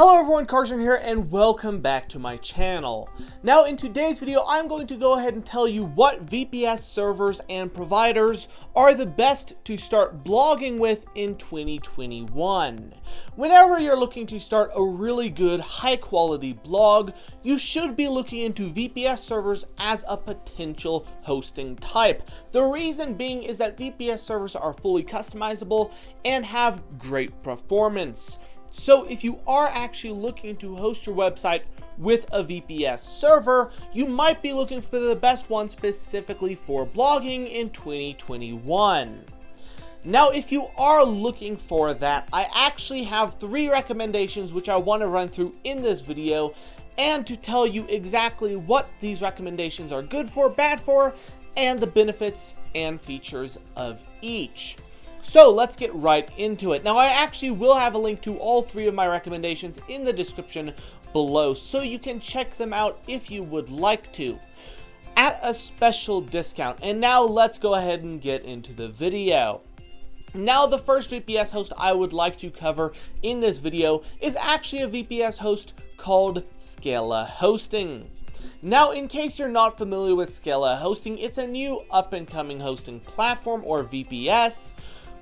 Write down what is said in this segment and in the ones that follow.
Hello everyone, Carson here, and welcome back to my channel. Now in today's video, I'm going to go ahead and tell you what VPS servers and providers are the best to start blogging with in 2021. Whenever you're looking to start a really good, high quality blog, you should be looking into VPS servers as a potential hosting type. The reason being is that VPS servers are fully customizable and have great performance. So if you are actually looking to host your website with a VPS server, you might be looking for the best one specifically for blogging in 2021. Now, if you are looking for that, I actually have 3 recommendations which I want to run through in this video and to tell you exactly what these recommendations are good for, bad for, and the benefits and features of each. So let's get right into it. Now I actually will have a link to all 3 of my recommendations in the description below, so you can check them out if you would like to, at a special discount. And now let's go ahead and get into the video. Now the first VPS host I would like to cover in this video is actually a VPS host called Scalahosting. Now, in case you're not familiar with Scalahosting, it's a new up-and-coming hosting platform, or VPS,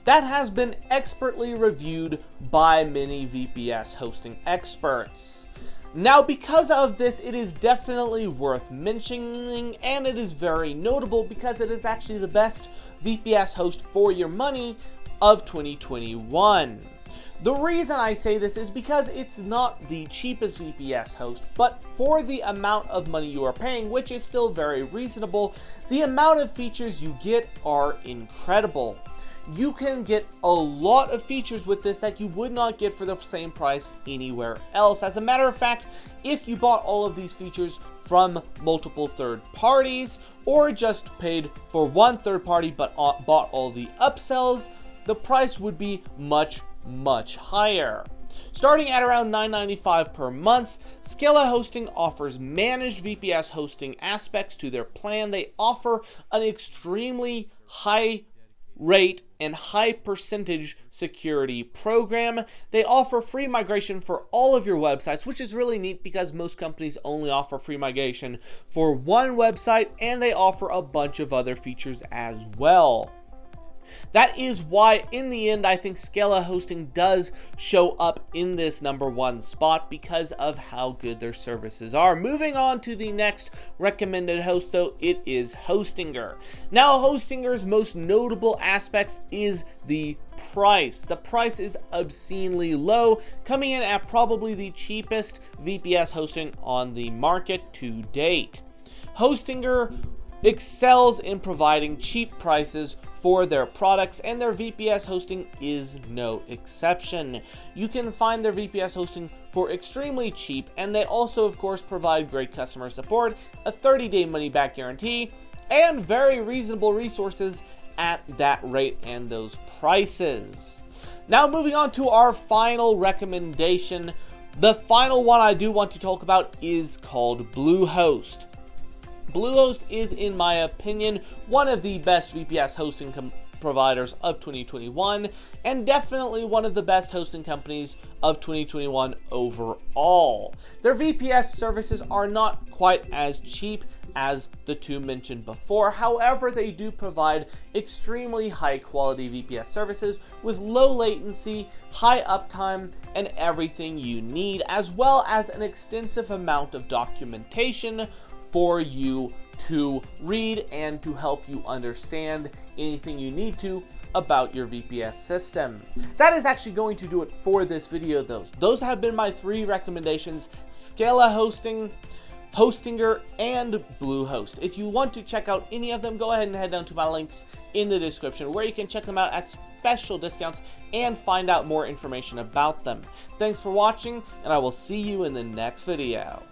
that has been expertly reviewed by many VPS hosting experts. Now, because of this, it is definitely worth mentioning, and it is very notable because it is actually the best VPS host for your money of 2021. The reason I say this is because it's not the cheapest VPS host, but for the amount of money you are paying, which is still very reasonable, the amount of features you get are incredible. You can get a lot of features with this that you would not get for the same price anywhere else. As a matter of fact, if you bought all of these features from multiple third parties, or just paid for one third party but bought all the upsells, the price would be much higher. Starting at around $9.95 per month, Scalahosting offers managed VPS hosting aspects to their plan. They offer an extremely high rate and high percentage security program. They offer free migration for all of your websites, which is really neat because most companies only offer free migration for one website, and they offer a bunch of other features as well. That is why, in the end, I think Scalahosting does show up in this #1 spot because of how good their services are. Moving on to the next recommended host, though, it is Hostinger. Now, Hostinger's most notable aspects is the price. The price is obscenely low, coming in at probably the cheapest VPS hosting on the market to date. Hostinger excels in providing cheap prices for their products, and their VPS hosting is no exception. You can find their VPS hosting for extremely cheap, and they also, of course, provide great customer support, a 30-day money-back guarantee, and very reasonable resources at that rate and those prices. Now, moving on to our final recommendation. The final one I do want to talk about is called Bluehost. Bluehost is, in my opinion, one of the best VPS hosting providers of 2021, and definitely one of the best hosting companies of 2021 overall. Their VPS services are not quite as cheap as the 2 mentioned before. However, they do provide extremely high quality VPS services with low latency, high uptime, and everything you need, as well as an extensive amount of documentation for you to read and to help you understand anything you need to about your VPS system. That is actually going to do it for this video, though. Those have been my 3 recommendations: Scalahosting, Hostinger, and Bluehost. If you want to check out any of them, go ahead and head down to my links in the description, where you can check them out at special discounts and find out more information about them. Thanks for watching, and I will see you in the next video.